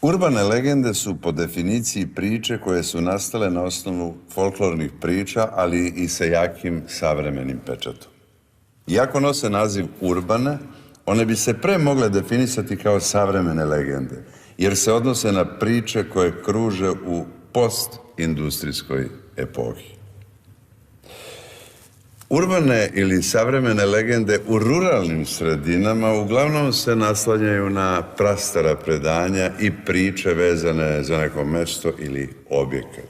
Urbane legende su po definiciji priče koje su nastale na osnovu folklornih priča, ali i sa jakim savremenim pečatom. Iako nose naziv urbane, one bi se pre mogle definisati kao savremene legende, jer se odnose na priče koje kruže u postindustrijskoj epohi. Urbane ili savremene legende u ruralnim sredinama uglavnom se naslanjaju na prastara predanja i priče vezane za neko mesto ili objekat.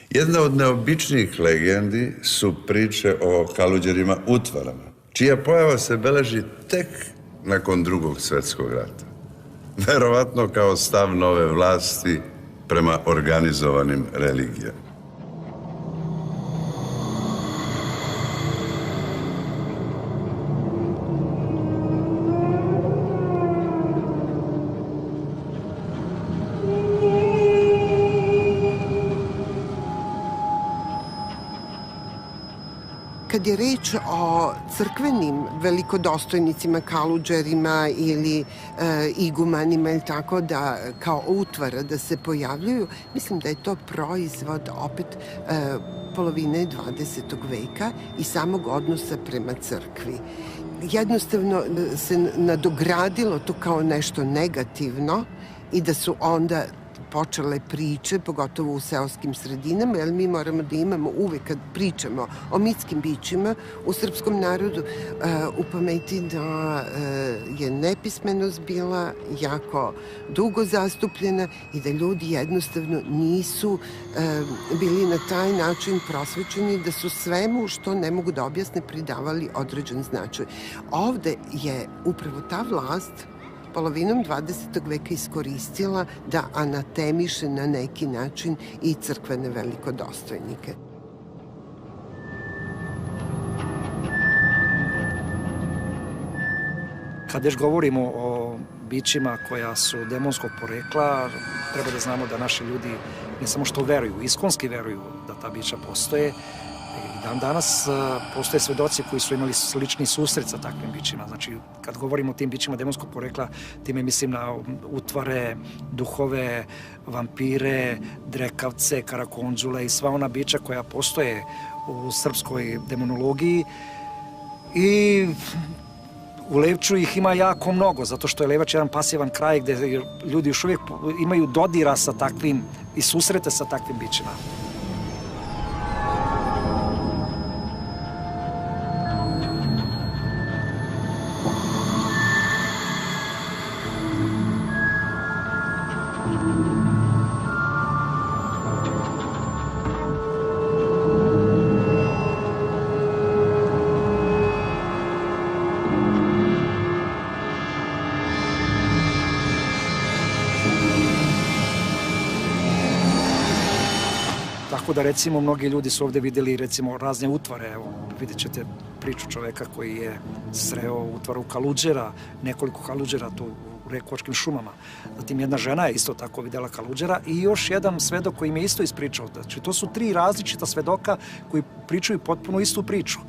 Jedna od neobičnijih legendi su priče o kaluđerima utvarama, čija pojava se beleži tek nakon Drugog svjetskog rata. Verovatno kao stav nove vlasti prema organizovanim religijama. Kad je reč o crkvenim velikodostojnicima, kaluđerima ili igumanima ili tako da kao utvara da se pojavljuju, mislim da je to proizvod opet polovine 20. veka i samog odnosa prema crkvi. Jednostavno se nadogradilo to kao nešto negativno i da su onda počele priče, pogotovo u seoskim sredinama, jer mi moramo da imamo uvek, kad pričamo o mitskim bićima u srpskom narodu, u pameti da je nepismenost bila jako dugo zastupljena i da ljudi jednostavno nisu bili na taj način prosvećeni, da su svemu što ne mogu da objasne pridavali određen značaj. Ovde je upravo ta vlast polovinom 20. veka iskoristila da anatemiše na neki način i crkvene velikodostojnike. Kad već govorimo o bićima koja su demonskog porekla, treba da znamo da naši ljudi ne samo što veruju, iskonski veruju da ta bića postoje. Dan danas postoje svedoci koji su imali slični susret sa takvim bićima. Znači, kad govorimo o tim bićima demonskog porekla, time mislim na utvare, duhove, vampire, drekavce, karakonđule i sva ona bića koja postoje u srpskoj demonologiji. I u Levču ih ima jako mnogo, zato što je Levač jedan pasivan kraj gde ljudi još uvijek imaju dodira sa takvim i susrete sa takvim bićima. Tako da, recimo, mnogi ljudi su ovde videli, recimo, razne utvare. Evo, vidjet ćete priču čoveka koji je sreo utvaru kaluđera, nekoliko kaluđera tu u Rekovačkim šumama. Zatim jedna žena je isto tako videla kaluđera i još jedan svedok koji mi je isto ispričao. Znači, to su tri različita svedoka koji pričaju potpuno istu priču.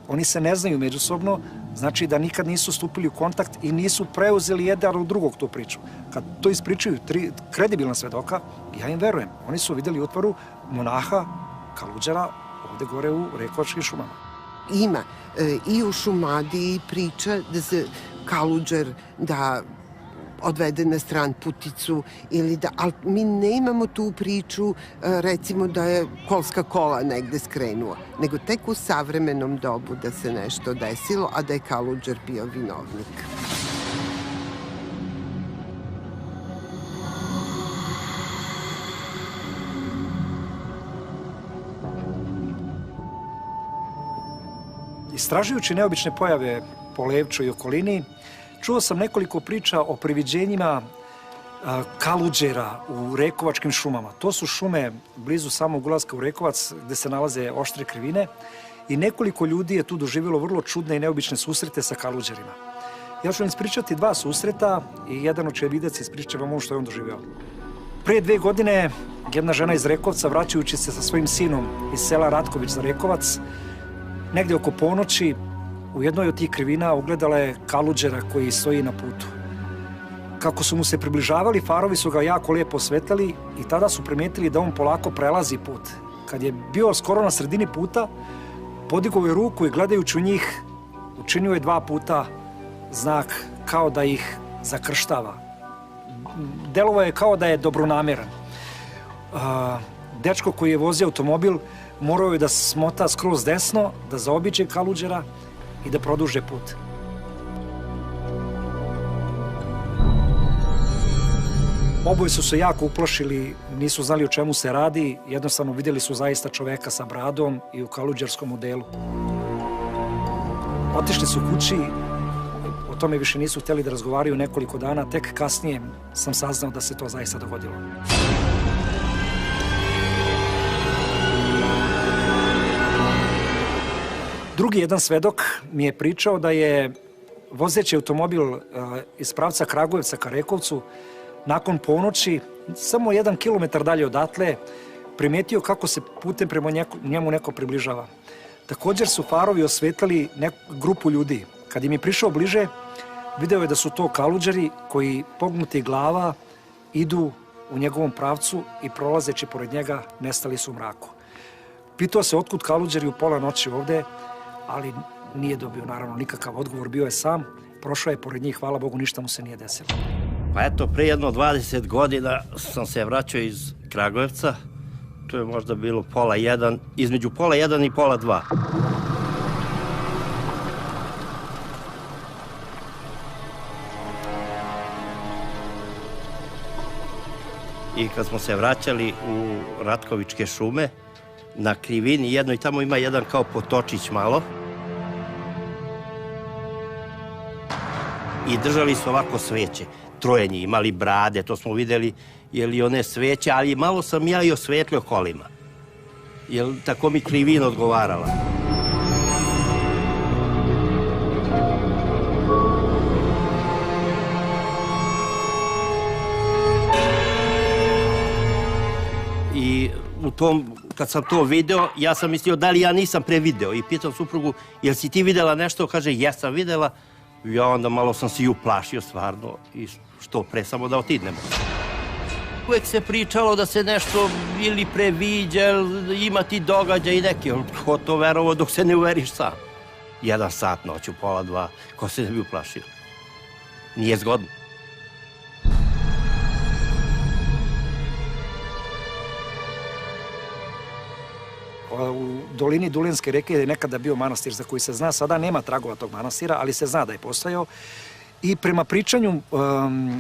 Oni se ne znaju međusobno, znači da nikad nisu stupili u kontakt i nisu preuzeli jedan od drugog tu priču. Kad to ispričaju tri kredibilna svedoka, ja im verujem. Oni su videli utvaru monaha, kaluđera, ovde gore u Rekovačkim šumama. Ima i u Šumadiji priča da se kaluđer da odvede na stran puticu ili da, ali mi ne imamo tu priču recimo da je kolska kola negde skrenuo, nego tek u savremenom dobu da se nešto desilo, a da je kaluđer bio vinovnik. Istražujući neobične pojave po Levču i okolini, čuo sam nekoliko priča o priviđenjima kaluđera u Rekovačkim šumama. To su šume blizu samog ulaska u Rekovac gde se nalaze oštre krivine i nekoliko ljudi je tu doživjelo vrlo čudne i neobične susrete sa kaluđerima. Ja ću vam ispričati dva susreta i jedan očevidac ispriča vam ono što je on doživio. Pre 2 godine jedna žena iz Rekovca, vraćajući se sa svojim sinom iz sela Ratković za Rekovac, negde oko ponoći u jednoj od tih krivina ugledala je kaluđera koji stoji na putu. Kako su mu se približavali, farovi su ga jako lijepo osvetljali i tada su primetili da on polako prelazi put. Kad je bio skoro na sredini puta, podigao je ruku i gledajući u njih, učinio je 2 puta znak kao da ih zakrštava. Delovao je kao da je dobronamjeran. Dečko koji je vozio automobil morao je da smota skroz desno, da zaobiđe Kaluđera i da produže put. Oboje su se jako uplašili, nisu znali o čemu se radi, jednostavno vidjeli su zaista čoveka sa bradom i u kaluđerskom modelu. Otišli su kući, o tome više nisu htjeli da razgovaraju nekoliko dana, tek kasnije sam saznao da se to zaista dogodilo. Drugi jedan svedok mi je pričao da je vozeći automobil iz pravca Kragujevca ka Rekovcu nakon ponoći, samo 1 kilometar dalje odatle, primetio kako se putem prema njemu neko približava. Također su farovi osvetljali grupu ljudi. Kad im je prišao bliže, video je da su to kaluđeri koji pognuti glava idu u njegovom pravcu i prolazeći pored njega nestali su u mraku. Pitao se otkud kaluđeri u pola noći ovde, ali nije dobio naravno nikakav odgovor, bio je sam, prošao je pored njih, hvala Bogu, ništa mu se nije desilo. Pa eto, pre jedno 20 godina sam se vraćao iz Kragujevca, to je možda bilo 1:30, između 1:30 i 1:30. I kad smo se vraćali u Ratkovičke šume, na krivini jednoj, tamo ima jedan kao potočić malo, i držali su ovako sveće. Troje njih imali brade, to smo videli, i one sveće, ali malo sam ja i osvetlio kolima. Jer tako mi krivina odgovarala. I u tom, kad sam to video, ja sam mislio da li ja nisam prevideo i pitao suprugu, jel si ti videla nešto? Kaže, jesam videla. Ja onda malo sam se i uplašio stvarno i što pre samo da otidnemo. Uvek se pričalo da se nešto ili previđa, imati događaj i neki. Ko to verovo dok se ne uveriš sam? 1 sat noću, 1:30, ko se ne bi uplašio? Nije zgodno. U dolini Dulinske reke je nekada bio manastir za koji se zna, sada nema tragova tog manastira, ali se zna da je postojao. I prema pričanju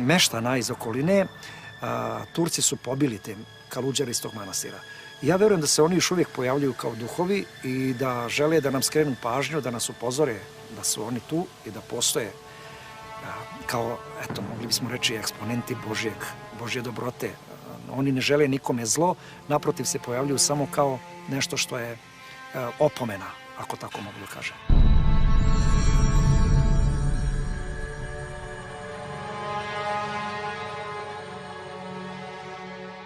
meštana iz okoline, Turci su pobili te kaluđere iz tog manastira. Ja verujem da se oni još uvijek pojavljaju kao duhovi i da žele da nam skrenu pažnju, da nas upozore da su oni tu i da postoje kao, eto, mogli bismo reći, eksponenti Božje dobrote. Oni ne žele nikome zlo, naprotiv se pojavljuju samo kao nešto što je opomena, ako tako mogu da kažem.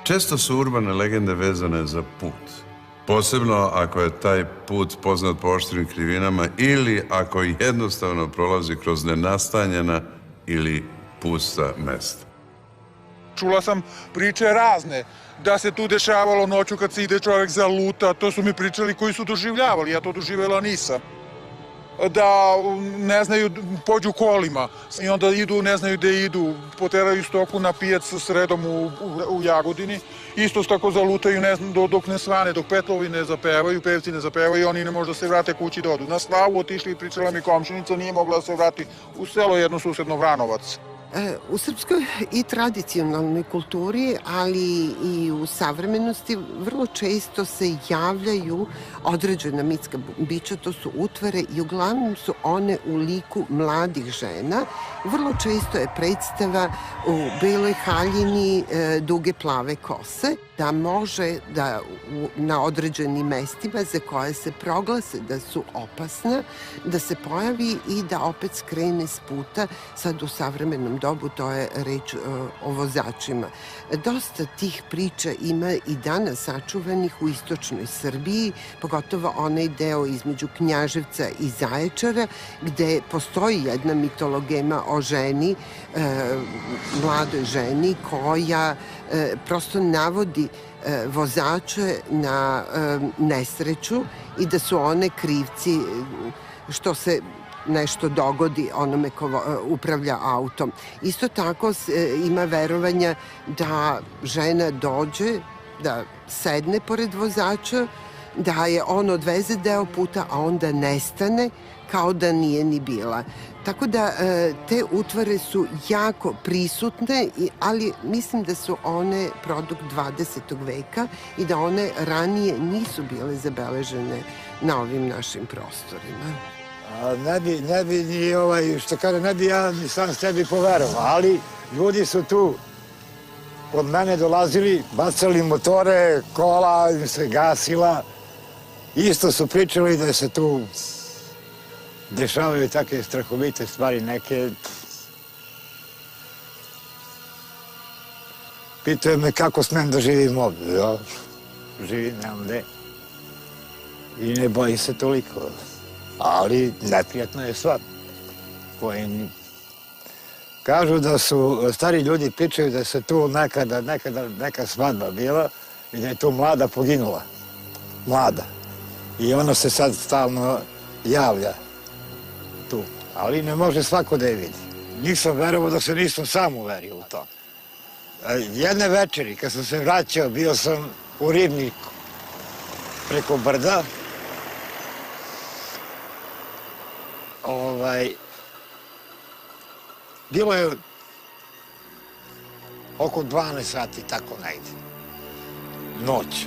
Često su urbane legende vezane za put. Posebno ako je taj put poznat po oštrim krivinama ili ako jednostavno prolazi kroz nenastanjena ili pusta mesta. Čula sam priče razne, da se tu dešavalo noću kad se ide čovjek zaluta, to su mi pričali koji su doživljavali, ja to doživjela nisam. Da ne znaju, pođu kolima i onda idu, ne znaju gde idu, poteraju stoku na pijac sredom u Jagodini. Isto tako zalutaju dok ne svane, dok petlovi ne zapevaju, pevci ne zapevaju i oni ne možda se vrate kući da odu. Na slavu otišli i pričala mi komšinica, nije mogla da se vrati u selo jedno susedno Vranovac. U srpskoj i tradicionalnoj kulturi, ali i u savremenosti, vrlo često se javljaju određena mitska bića, to su utvare i uglavnom su one u liku mladih žena. Vrlo često je predstava u beloj haljini, duge plave kose, da može da na određenim mestima za koje se proglase da su opasna, da se pojavi i da opet skrene s puta, sad u savremenom dobu, to je reč o vozačima. Dosta tih priča ima i danas sačuvanih u istočnoj Srbiji, pogotovo onaj deo između Knjaževca i Zaječara, gde postoji jedna mitologema o ženi, mladoj ženi, koja prosto navodi vozače na nesreću i da su one krivci što se nešto dogodi onome ko upravlja autom. Isto tako ima verovanja da žena dođe, da sedne pored vozača, da je on odveze deo puta, a onda nestane kao da nije ni bila. Tako da te utvare su jako prisutne, ali mislim da su one produkt 20. veka i da one ranije nisu bile zabeležene na ovim našim prostorima. Ne bi ni što kaže, ne bi ja ni sam sebi poverovao, ali ljudi su tu od mene dolazili, bacali motore, kola, im se gasila. Isto su pričali da se tu dešavaju takve strahovite stvari neke. Pitaju me kako smem da živim ovdje. Ja živim, nemam gde. I ne bojim se toliko. Ali neprijatno je stvar. Kažu da su, stari ljudi pričaju da se tu nekada neka svadba bila i da je tu mlada poginula. Mlada. I ona se sad stalno javlja tu. Ali ne može svako da je vidi. Nisam verovao da se nisam sam uverio u to. Jedne večeri, kad sam se vraćao, bio sam u Ribniku preko brda. Bilo je oko 12 sati, tako negde. Noć.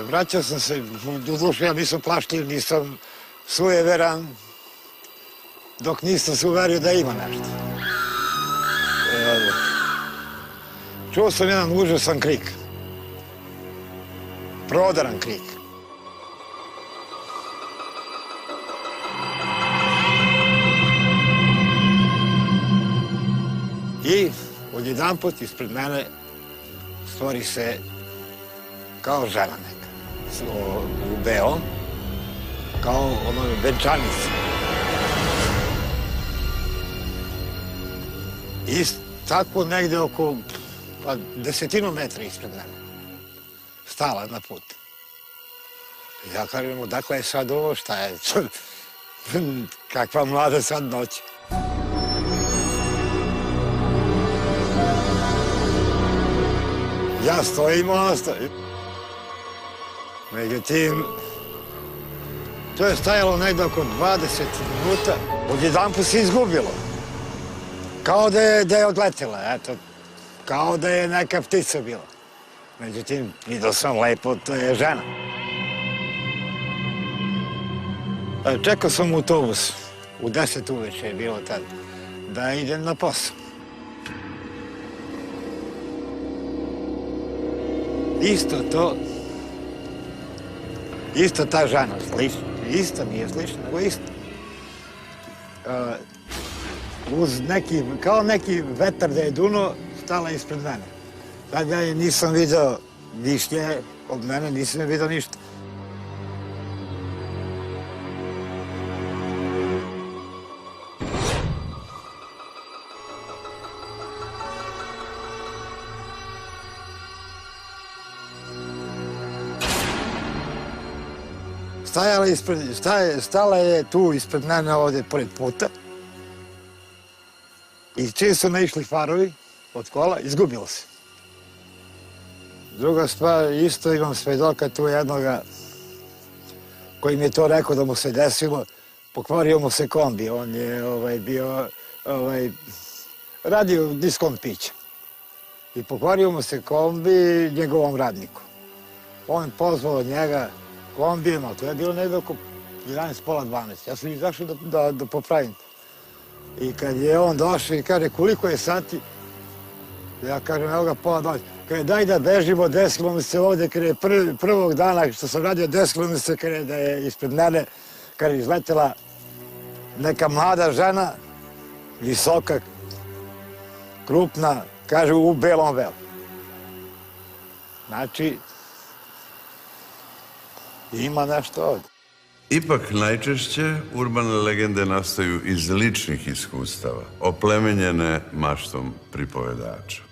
Vraćao sam se, doduše ja nisam plaštljiv, nisam sujeveran, dok nisam se uverio da ima nešto. Čuo sam jedan užasan krik. Prodaran krik. I odjedanput ispred mene stvori se kao žena neka. U belom, kao ono venčanica. I tako negde oko 10 metra ispred mene. Stala na put. Ja kažem, odakle je sad ovo, šta je? Kakva mlada sad noć. Ja stojim, ona stoji. Međutim, to je stajalo negde oko 20 minuta. Odjedanput se izgubilo. Kao da je odletela, eto. Kao da je neka ptica bila. Međutim, vidio sam lepo, to je žena. Čekao sam autobus, u 10 uveče je bilo tada, da idem na posao. Isto to, isto ta žena, slično, isto nije slično, nego isto. Uz neki, kao neki vetar da je duno, stala ispred mene. Tad ja je nisam video višnje, od mene nisam je video ništa. Stala je tu ispred mene ovde pored puta i čim su naišli farovi od kola, izgubilo se. Druga stvar, isto imam svedoka tu jednoga koji mi je to rekao da mu se desilo, pokvario mu se kombi, on je bio, radio diskont pića. I pokvario mu se kombi njegovom radniku. On je pozvao njega kombijem, ali to je bilo negdje oko 11, pola 12. Ja sam izašao da popravim to. I kad je on došao i kaže koliko je sati, Ja kažem, evo ga pola 20. Kaže, daj da bežimo 10 km ovde, kada je prvog dana što sam radio 10 km, kada da je ispred mene, kada je izletela neka mlada žena, visoka, krupna, kaže, u belom velu. Znači, ima nešto ovde. Ipak najčešće urbane legende nastaju iz ličnih iskustava, oplemenjene maštom pripovedača.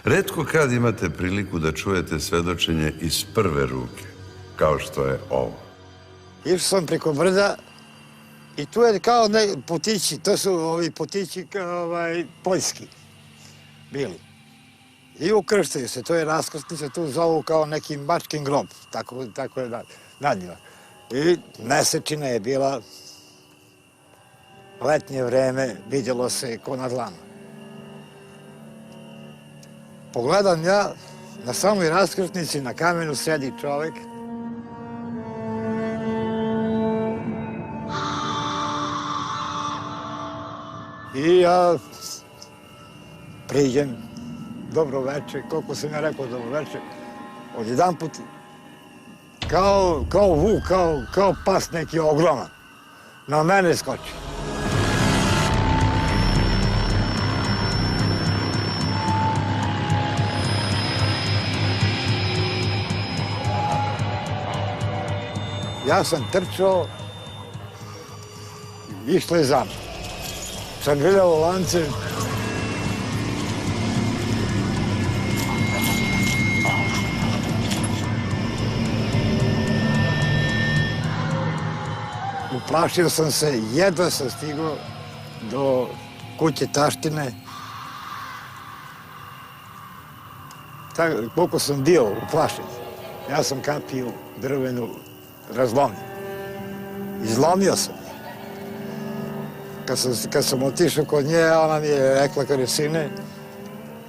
Retko kad imate priliku da čujete svedočenje iz prve ruke, kao što je ovo. Išao sam preko brda i tu je kao putići, to su ovi putići poljski bili. I ukrštaju se, to je raskrsnica, tu zovu kao neki mačkin grob, tako je nad njima. I mesečina je bila, letnje vreme, vidjelo se ko na dlanu. Pogledam ja, na samoj raskrsnici, na kamenu sedi čovek. I ja priđem, dobro veče, koliko sam ja rekao dobro veče, odjedan put, kao vuk, kao pas neki ogroman, na mene skoči. Ja sam trčao, išlo je za mnom. Sam gledao lance. Uplašio sam se, jedva sam stigao do kuće taštine. Koliko sam bio uplašen, ja sam kapiju drvenu razlomio. Izlomio sam je. Kad sam otišao kod nje, ona mi je rekla, kare, sine,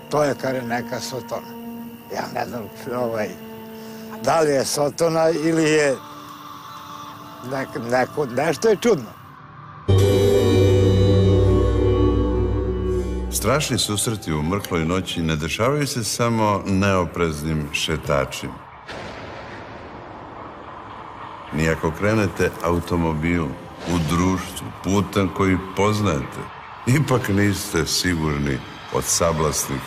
to je, kare, neka sotona. Ja ne znam, da li je sotona ili je nešto je čudno. Strašni susreti u mrkloj noći ne dešavaju se samo neopreznim šetačima. Ni ako krenete automobilom, u društvu, putem koji poznajete, ipak niste sigurni od sablasnih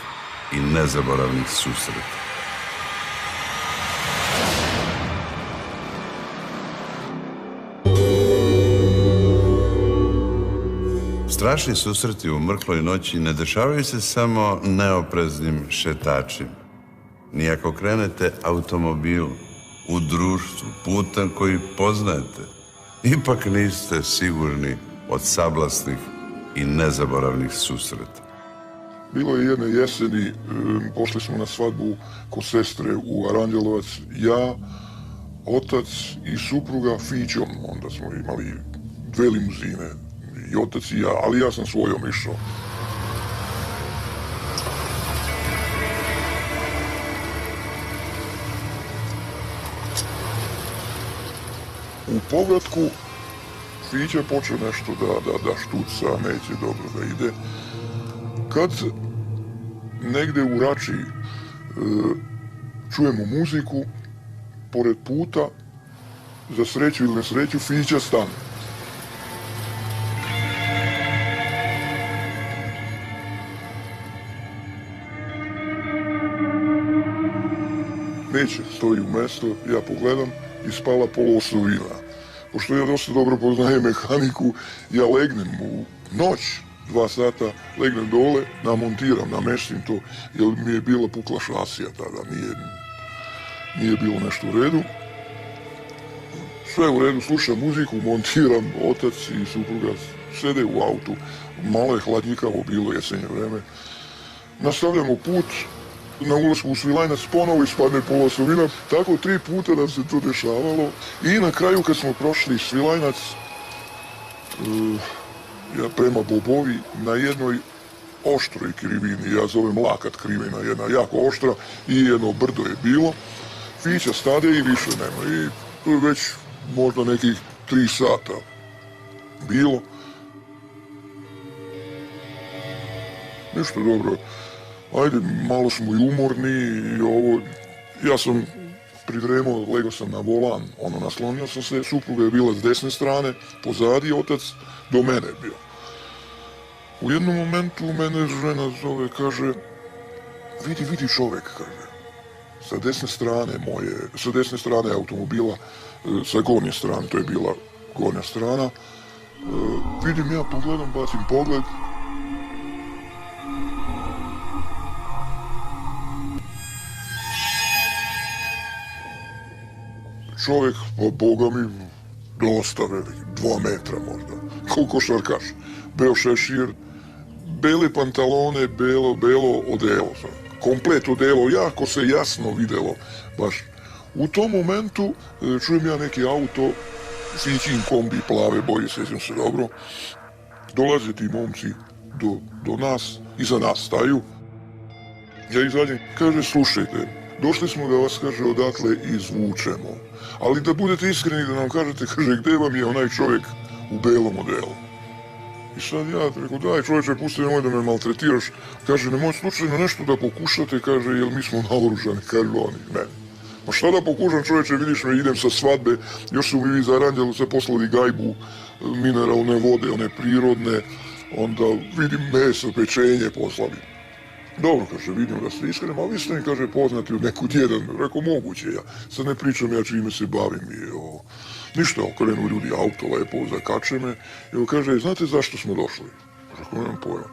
i nezaboravnih susreta. Strašni susreti u mrkloj noći ne dešavaju se samo neopreznim šetačima. Ni ako krenete automobilom, u društvu, putem koji poznajete, ipak niste sigurni od sablasnih i nezaboravnih susreta. Bilo je jedne jeseni, pošli smo na svadbu kod sestre u Aranđelovac, ja, otac i supruga Fićom. Onda smo imali 2 limuzine, i otac i ja, ali ja sam svojom išao. U povratku Fića počeo nešto da štuca, neće dobro da ide. Kad negde u Rači čujemo muziku, pored puta, za sreću ili nesreću, Fića stane. Neće, stoji u mesto, ja pogledam i spala poloosovina. Pošto ja dosta dobro poznajem mehaniku, ja legnem u noć, 2 sata, legnem dole, namontiram, namestim to, jer mi je bila pukla šasija tada, nije bilo nešto u redu. Sve u redu, slušam muziku, montiram, otac i supruga sede u autu, malo je hladnjikavo bilo jesenje vreme. Nastavljamo put, na ulasku u Svilajnac ponovo ispadne poloosovina. Tako 3 puta nam se to dešavalo. I na kraju kad smo prošli Svilajnac, ja prema Bobovi, na jednoj oštroj krivini, ja zovem lakat krivina, jedna jako oštra i jedno brdo je bilo. Fića stade i više nema. I to je već možda nekih 3 sata bilo. Nešto dobro. ajde, malo smo i umorni i ovo, ja sam pridremao, legao sam na volan, naslonio sam se, supruga je bila s desne strane, pozadi, otac do mene je bio. U jednom momentu mene žena zove, kaže, vidi čovek, kaže, sa desne strane automobila, sa gornje strane, to je bila gornja strana, vidim ja, pogledam, bacim pogled, čovjek, boga mi, dosta veliki, 2 metra možda, kao košarkaš, beo šešir, bele pantalone, belo odelo, komplet odelo, jako se jasno videlo, baš. U tom momentu čujem ja neki auto, Fićin kombi plave boje, sjećam se dobro, dolaze ti momci do nas, iza nas staju, ja izađem, kaže, slušajte, došli smo da vas, kaže, odatle izvučemo. Ali da budete iskreni da nam kažete, kaže, gde vam je onaj čovjek u belom odelu. I sad ja rekao, daj čovječe, pusti, nemoj da me maltretiraš. Kaže, nemoj slučajno nešto da pokušate, kaže, jer mi smo naoružani, kaže oni, ne. Ma šta da pokušam, čovječe, vidiš me, idem sa svadbe, još su mi za Aranđelovce poslali gajbu mineralne vode, one prirodne, onda vidim meso, pečenje poslali. Dobro, kaže, vidim da ste iskreni, a vi ste mi, kaže, poznati od nekud jedan. Rekao, moguće ja. Sad ne pričam ja čime se bavim i ništa, okrenu ljudi auto lepo, zakače me. I kaže, znate zašto smo došli? Rekao, nemam pojma.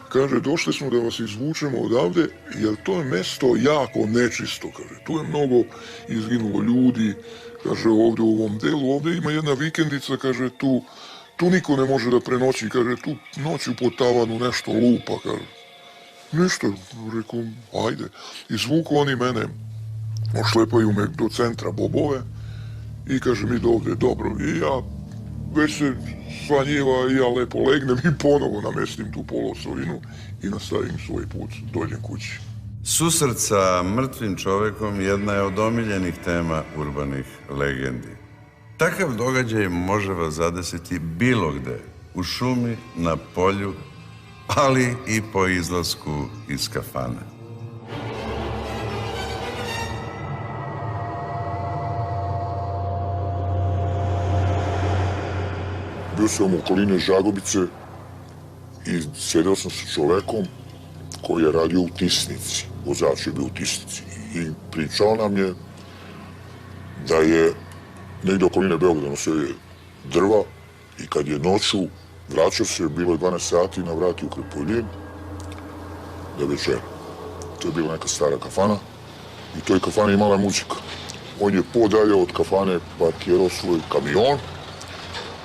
Kaže, došli smo da vas izvučemo odavde, jer to je mesto jako nečisto, kaže. Tu je mnogo izginulo ljudi, kaže, ovde u ovom delu, ovde ima jedna vikendica, kaže, tu niko ne može da prenoći, kaže, tu noću po tavanu nešto lupa, kaže. Ništa, rekao, ajde. Izvuku oni mene, ošlepaju me do centra Bobove i kaže mi do ovde, dobro. I ja već se svanjiva i ja lepo legnem i ponovo namestim tu polosovinu i nastavim svoj put, dođem kući. Susret sa mrtvim čovekom jedna je od omiljenih tema urbanih legendi. Takav događaj može vas zadesiti bilo gde, u šumi, na polju, ali i po izlasku iz kafane. Bio sam u okolini Žagobice i sjedao sam sa čovekom koji je radio u Tisnici. Vozač je bio u Tisnici i pričao nam je da je negde okoline Beograda nosio je drva i kad je noću vraćao se, bilo je 12 sati, navratio u Krepoljin da večera. To je bila neka stara kafana i toj kafani imala muzika. On je podalje od kafane parkirao svoj kamion,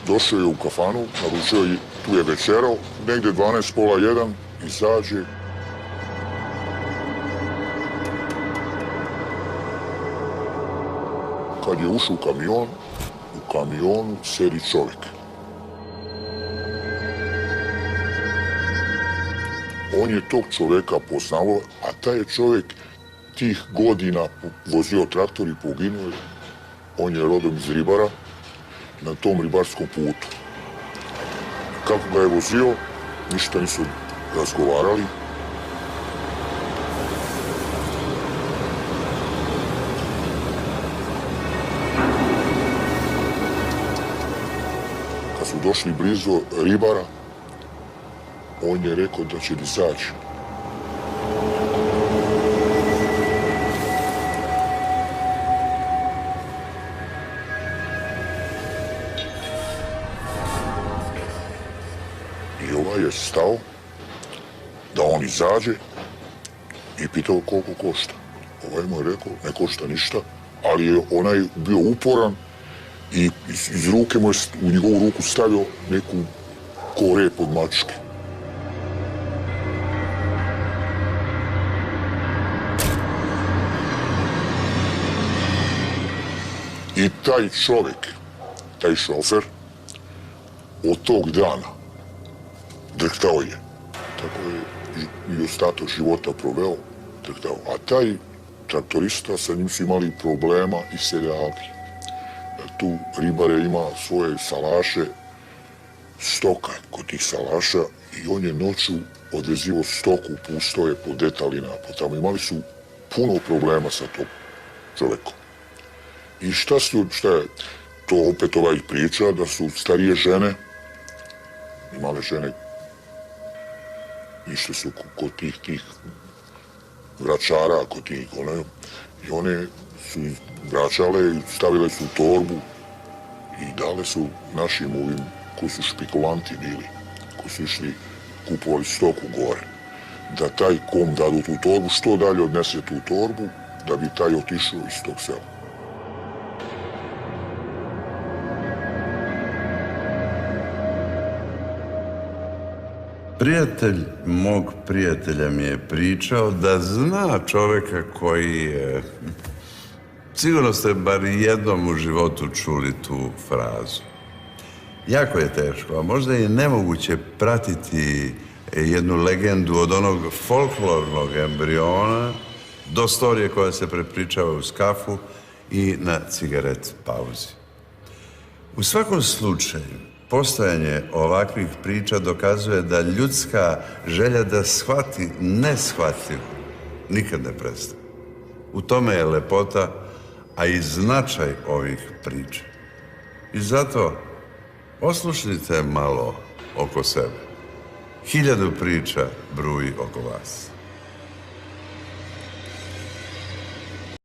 došao je u kafanu, naručio je, tu je večerao, negde 12, pola 1, izađe. Kad je ušao u kamionu sedi čovjek. On je tog čoveka poznao, a taj je čovjek tih godina vozio traktor i poginuo. On je rodom iz Ribara, na tom ribarskom putu. Kako ga je vozio, ništa nisu razgovarali. Kad su došli blizu Ribara, on je rekao da će izaći. I ovaj je stao da on izađe i pitao koliko košta. Ovaj mu je rekao, ne košta ništa, ali je onaj bio uporan i iz ruke mu je u njegovu ruku stavio neku ko rep od mačke. I taj čovjek, taj šofer, od tog dana drhtao je. Tako je i ostatak života proveo, drhtao. A taj traktorista, sa njim su imali problema i seljali. Tu Ribare ima svoje salaše stoka kod tih salaša i on je noću odvezivo stoku, pustao je po Detalina, pa tamo imali su puno problema sa tom čovekom. I šta je, to opet priča da su starije žene, imale žene, išli su kod tih vračara, kod tih, i one su vraćale i stavile su u torbu i dale su našim ovim koji su špekulanti bili, koji su išli kupovali stoku gore, da taj kom dadu tu torbu, što dalje odnese tu torbu, da bi taj otišao iz tog sela. Prijatelj mog prijatelja mi je pričao da zna čoveka koji je... Sigurno ste bar jednom u životu čuli tu frazu. Jako je teško, a možda je nemoguće pratiti jednu legendu od onog folklornog embriona do storije koja se prepričava uz kafu i na cigaret pauzi. U svakom slučaju, postojanje ovakvih priča dokazuje da ljudska želja da shvati neshvatljivo nikad ne prestaje. U tome je lepota, a i značaj ovih priča. I zato oslušnite malo oko sebe. 1000 priča bruji oko vas.